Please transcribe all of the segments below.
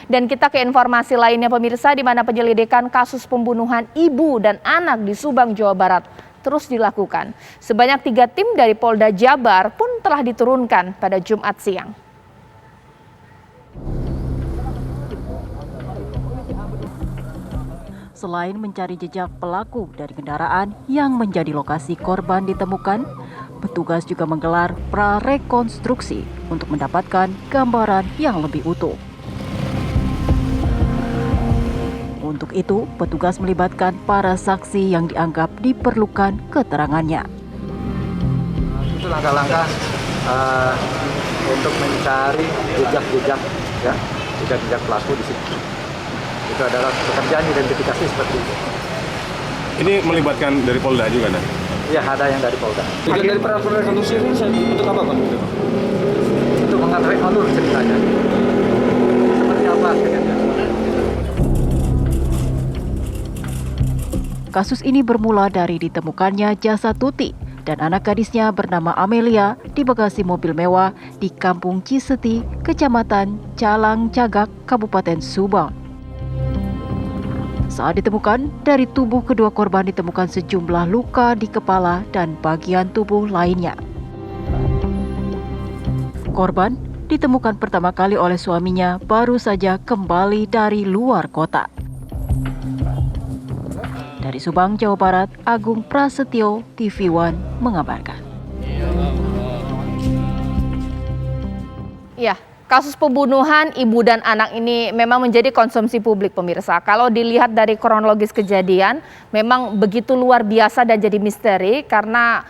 Dan kita ke informasi lainnya pemirsa, di mana penyelidikan kasus pembunuhan ibu dan anak di Subang, Jawa Barat terus dilakukan. Sebanyak 3 tim dari Polda Jabar pun telah diturunkan pada Jumat siang. Selain mencari jejak pelaku dari kendaraan yang menjadi lokasi korban ditemukan, petugas juga menggelar prarekonstruksi untuk mendapatkan gambaran yang lebih utuh. Untuk itu, petugas melibatkan para saksi yang dianggap diperlukan keterangannya. Itu langkah-langkah untuk mencari jejak-jejak, ya, jejak-jejak pelaku di situ. Itu adalah pekerjaan identifikasi seperti itu. Ini melibatkan dari Polda juga, kan? Iya, ada yang dari Polda. Tujuan dari prarekonstruksi ini untuk apa, Pak? Untuk mengetahui alur ceritanya. Seperti apa ceritanya. Kasus ini bermula dari ditemukannya jasad Tuti dan anak gadisnya bernama Amelia di bagasi mobil mewah di Kampung Ciseti, Kecamatan Calang Cagak, Kabupaten Subang. Saat ditemukan, dari tubuh kedua korban ditemukan sejumlah luka di kepala dan bagian tubuh lainnya. Korban ditemukan pertama kali oleh suaminya baru saja kembali dari luar kota. Dari Subang, Jawa Barat, Agung Prasetyo, TV One mengabarkan. Ya, kasus pembunuhan ibu dan anak ini memang menjadi konsumsi publik pemirsa. Kalau dilihat dari kronologis kejadian, memang begitu luar biasa dan jadi misteri karena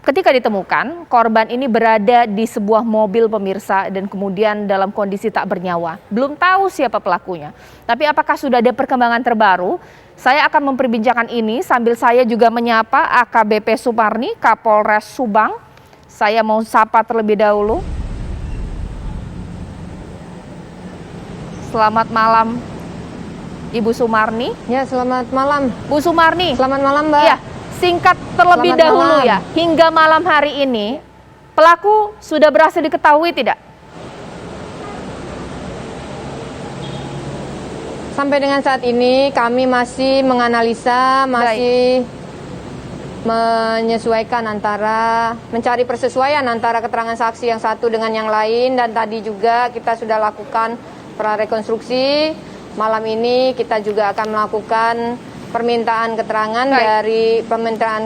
ketika ditemukan, korban ini berada di sebuah mobil pemirsa dan kemudian dalam kondisi tak bernyawa. Belum tahu siapa pelakunya. Tapi apakah sudah ada perkembangan terbaru? Saya akan memperbincangkan ini sambil saya juga menyapa AKBP Sumarni, Kapolres Subang. Saya mau sapa terlebih dahulu. Selamat malam, Ibu Sumarni. Ya, selamat malam. Bu Sumarni. Selamat malam, Mbak. Iya, singkat terlebih Selamat dahulu malam. ya. Hingga malam hari ini, pelaku sudah berhasil diketahui tidak? Sampai dengan saat ini kami masih menganalisa, masih menyesuaikan mencari persesuaian antara keterangan saksi yang satu dengan yang lain, dan tadi juga kita sudah lakukan prarekonstruksi. Malam ini kita juga akan melakukan permintaan keterangan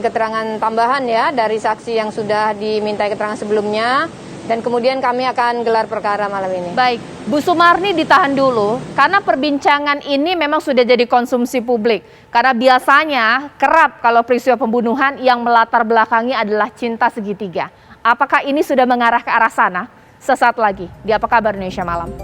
keterangan tambahan ya dari saksi yang sudah dimintai keterangan sebelumnya, dan kemudian kami akan gelar perkara malam ini. Baik, Bu Sumarni ditahan dulu karena perbincangan ini memang sudah jadi konsumsi publik. Karena biasanya kerap kalau peristiwa pembunuhan yang melatar belakangi adalah cinta segitiga. Apakah ini sudah mengarah ke arah sana? Sesaat lagi di Apa Kabar Indonesia Malam.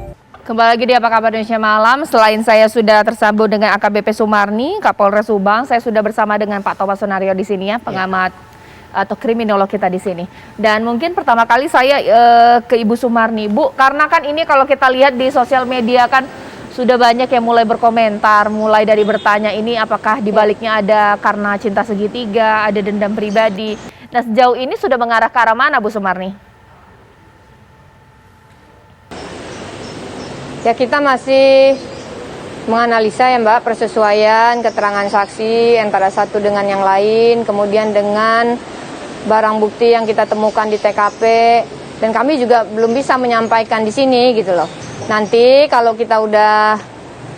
Kembali lagi di Apa Kabar Indonesia Malam. Selain saya sudah tersambung dengan AKBP Sumarni, Kapolres Subang, saya sudah bersama dengan Pak Thomas Sonario di sini ya, pengamat atau kriminolog kita di sini. Dan mungkin pertama kali saya ke Ibu Sumarni. Bu, karena kan ini kalau kita lihat di sosial media kan sudah banyak yang mulai berkomentar, mulai dari bertanya ini apakah di baliknya ada karena cinta segitiga, ada dendam pribadi. Nah, sejauh ini sudah mengarah ke arah mana, Bu Sumarni? Ya, kita masih menganalisa ya Mbak, persesuaian keterangan saksi antara satu dengan yang lain, kemudian dengan barang bukti yang kita temukan di TKP, dan kami juga belum bisa menyampaikan di sini gitu loh. Nanti kalau kita udah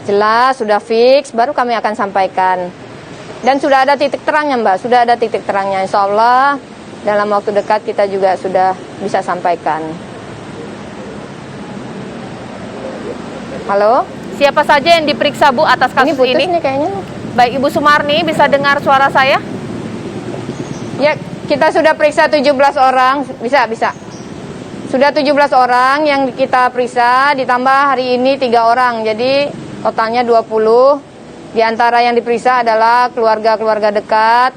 jelas, sudah fix, baru kami akan sampaikan. Dan sudah ada titik terangnya Mbak, sudah ada titik terangnya. Insya Allah dalam waktu dekat kita juga sudah bisa sampaikan. Halo? Siapa saja yang diperiksa Bu atas kasus Ini putus ini? nih kayaknya. Baik, Ibu Sumarni bisa dengar suara saya? Ya, kita sudah periksa 17 orang, bisa. Sudah 17 orang yang kita periksa, ditambah hari ini 3 orang, jadi totalnya 20. Di antara yang diperiksa adalah keluarga-keluarga dekat,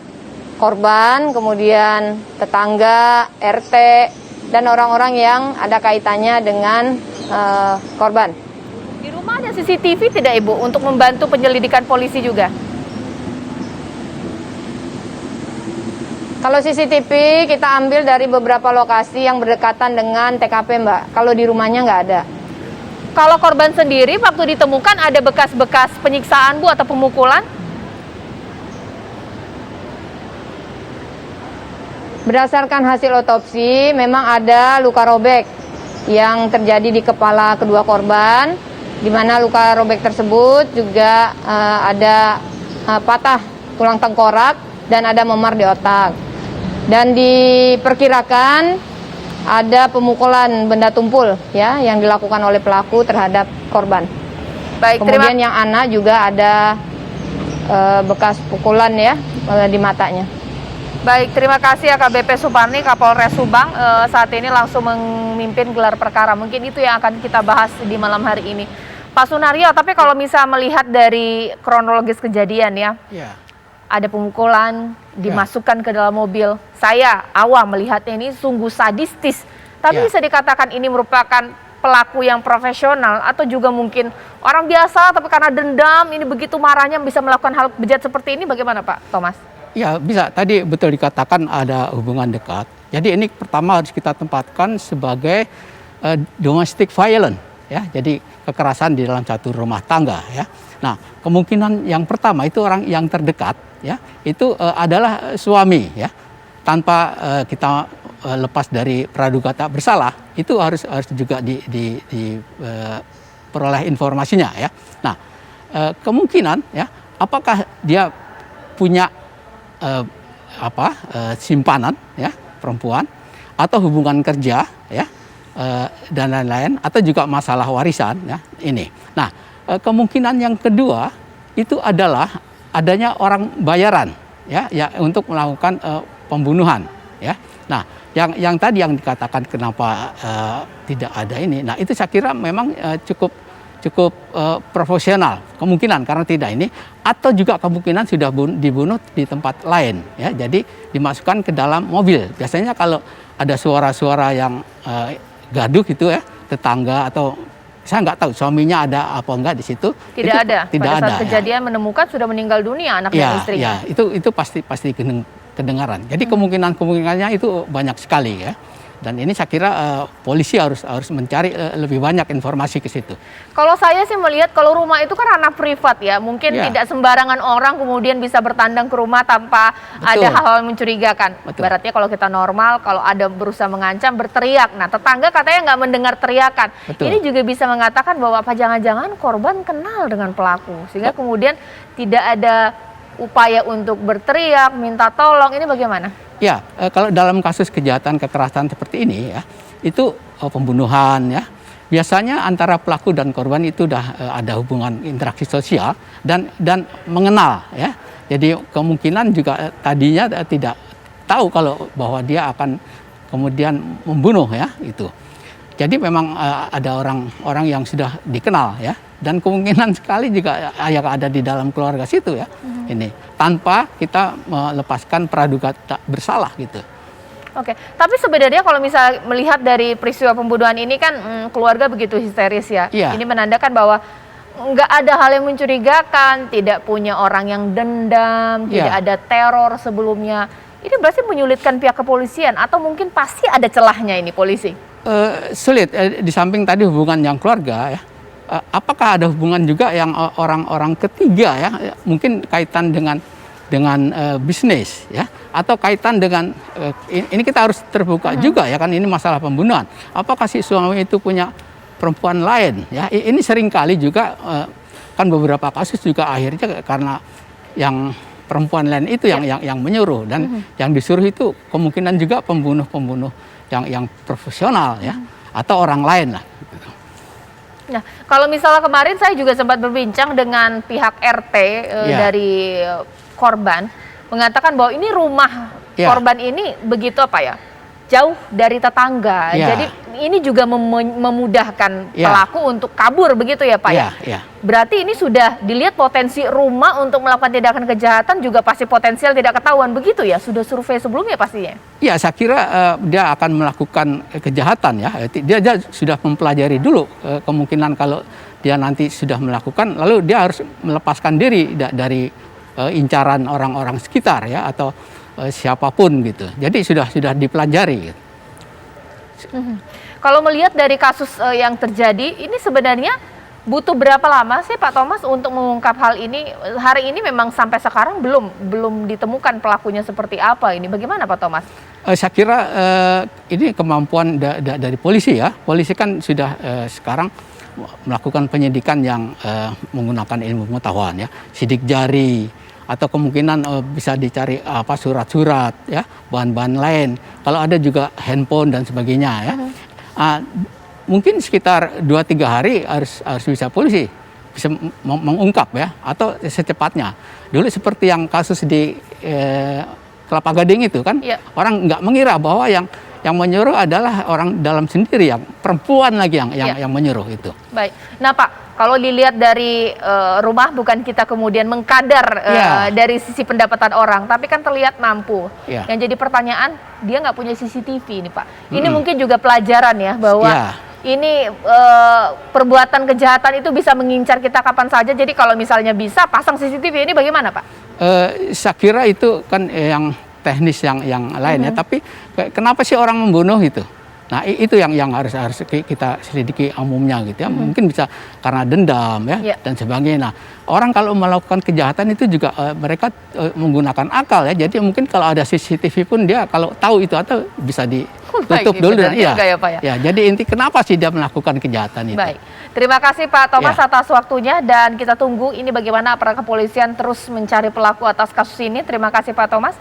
korban, kemudian tetangga, RT, dan orang-orang yang ada kaitannya dengan korban. Di rumah ada CCTV tidak Ibu untuk membantu penyelidikan polisi juga? Kalau CCTV kita ambil dari beberapa lokasi yang berdekatan dengan TKP Mbak. Kalau di rumahnya nggak ada. Kalau korban sendiri waktu ditemukan ada bekas-bekas penyiksaan Bu atau pemukulan? Berdasarkan hasil otopsi, memang ada luka robek yang terjadi di kepala kedua korban, di mana luka robek tersebut juga ada patah tulang tengkorak dan ada memar di otak. Dan diperkirakan ada pemukulan benda tumpul ya yang dilakukan oleh pelaku terhadap korban. Baik, Kemudian yang anak juga ada bekas pukulan ya di matanya. Baik, terima kasih AKBP Suparni, Kapolres Subang, saat ini langsung memimpin gelar perkara. Mungkin itu yang akan kita bahas di malam hari ini. Pak Sunaryo, tapi kalau misal melihat dari kronologis kejadian ya, ada pemukulan, dimasukkan ke dalam mobil. Saya awam melihatnya ini sungguh sadistis. Tapi bisa dikatakan ini merupakan pelaku yang profesional atau juga mungkin orang biasa tapi karena dendam ini begitu marahnya bisa melakukan hal bejat seperti ini, bagaimana Pak Thomas? Ya bisa, tadi betul dikatakan ada hubungan dekat. Jadi ini pertama harus kita tempatkan sebagai domestic violence ya. Jadi kekerasan di dalam satu rumah tangga ya. Nah, kemungkinan yang pertama itu orang yang terdekat ya, itu adalah suami ya. Tanpa kita lepas dari praduga tak bersalah, itu harus juga diperoleh informasinya ya. Nah, kemungkinan ya, apakah dia punya simpanan ya perempuan atau hubungan kerja ya dan lain-lain atau juga masalah warisan ya ini. Nah, kemungkinan yang kedua itu adalah adanya orang bayaran ya untuk melakukan pembunuhan ya. Nah, yang tadi yang dikatakan kenapa tidak ada ini. Nah, itu saya kira memang cukup profesional kemungkinan karena tidak ini, atau juga kemungkinan sudah dibunuh di tempat lain ya, jadi dimasukkan ke dalam mobil. Biasanya kalau ada suara-suara yang gaduh gitu ya, tetangga atau saya nggak tahu suaminya ada apa enggak di situ. Tidak ada. Tidak Pada ada. saat kejadian menemukan sudah meninggal dunia anak dan istrinya. Ya, itu pasti kedengaran. Jadi kemungkinannya itu banyak sekali ya. Dan ini saya kira polisi harus mencari lebih banyak informasi ke situ. Kalau saya sih melihat kalau rumah itu kan ranah privat ya, mungkin tidak sembarangan orang kemudian bisa bertandang ke rumah tanpa ada hal-hal mencurigakan. Ibaratnya kalau kita normal, kalau ada berusaha mengancam, berteriak. Nah, tetangga katanya nggak mendengar teriakan. Ini juga bisa mengatakan bahwa apa jangan-jangan korban kenal dengan pelaku, sehingga kemudian tidak ada upaya untuk berteriak, minta tolong. Ini bagaimana? Ya, kalau dalam kasus kejahatan kekerasan seperti ini ya, itu pembunuhan ya, biasanya antara pelaku dan korban itu sudah ada hubungan interaksi sosial dan mengenal ya. Jadi kemungkinan juga tadinya tidak tahu kalau bahwa dia akan kemudian membunuh ya itu. Jadi memang ada orang yang sudah dikenal ya, dan kemungkinan sekali juga yang ada di dalam keluarga situ ya, ini tanpa kita melepaskan praduga tak bersalah gitu. Oke, tapi sebenarnya kalau misal melihat dari peristiwa pembunuhan ini kan keluarga begitu histeris ya. Ini menandakan bahwa nggak ada hal yang mencurigakan, tidak punya orang yang dendam, tidak ada teror sebelumnya. Ini berarti menyulitkan pihak kepolisian atau mungkin pasti ada celahnya ini polisi? Sulit, di samping tadi hubungan yang keluarga ya, apakah ada hubungan juga yang orang-orang ketiga ya, mungkin kaitan dengan bisnis ya, atau kaitan dengan ini kita harus terbuka juga ya kan, ini masalah pembunuhan. Apakah si suami itu punya perempuan lain ya, ini seringkali juga kan beberapa kasus juga akhirnya karena yang perempuan lain itu yang menyuruh, dan yang disuruh itu kemungkinan juga pembunuh yang profesional ya, atau orang lain lah. Nah, kalau misalnya kemarin saya juga sempat berbincang dengan pihak RT dari korban, mengatakan bahwa ini rumah korban ini begitu apa ya, jauh dari tetangga. Jadi ini juga memudahkan pelaku untuk kabur begitu ya Pak ya? Berarti ini sudah dilihat potensi rumah untuk melakukan tindakan kejahatan juga pasti potensial tidak ketahuan begitu ya? Sudah survei sebelumnya pastinya? Iya, saya kira dia akan melakukan kejahatan ya. Dia sudah mempelajari dulu kemungkinan kalau dia nanti sudah melakukan, lalu dia harus melepaskan diri dari incaran orang-orang sekitar ya, atau siapapun gitu. Jadi sudah dipelajari. Gitu. Kalau melihat dari kasus yang terjadi, ini sebenarnya butuh berapa lama sih Pak Thomas untuk mengungkap hal ini? Hari ini memang sampai sekarang belum ditemukan pelakunya seperti apa ini. Bagaimana Pak Thomas? Saya kira ini kemampuan dari polisi ya. Polisi kan sudah sekarang melakukan penyidikan yang menggunakan ilmu pengetahuan ya, sidik jari atau kemungkinan bisa dicari surat-surat ya, bahan-bahan lain. Kalau ada juga handphone dan sebagainya ya. Mungkin sekitar 2-3 hari harus bisa polisi bisa mengungkap ya, atau secepatnya. Dulu seperti yang kasus di Kelapa Gading itu kan, orang nggak mengira bahwa yang menyuruh adalah orang dalam sendiri, yang perempuan lagi yang menyuruh itu. Baik. Nah Pak, kalau dilihat dari rumah bukan kita kemudian mengkadar dari sisi pendapatan orang, tapi kan terlihat mampu. Yang jadi pertanyaan, dia nggak punya CCTV ini Pak. Ini mungkin juga pelajaran ya bahwa ini perbuatan kejahatan itu bisa mengincar kita kapan saja. Jadi kalau misalnya bisa pasang CCTV ini bagaimana Pak? Saya kira itu kan yang teknis yang lain ya, tapi kenapa sih orang membunuh itu? Nah itu yang harus kita selidiki umumnya gitu ya. Mungkin bisa karena dendam ya dan sebagainya. Nah, orang kalau melakukan kejahatan itu juga mereka menggunakan akal ya. Jadi mungkin kalau ada CCTV pun dia kalau tahu itu atau bisa ditutup dulu. Ya, jadi inti kenapa sih dia melakukan kejahatan itu? Baik. Terima kasih Pak Thomas atas waktunya, dan kita tunggu ini bagaimana aparat kepolisian terus mencari pelaku atas kasus ini. Terima kasih Pak Thomas.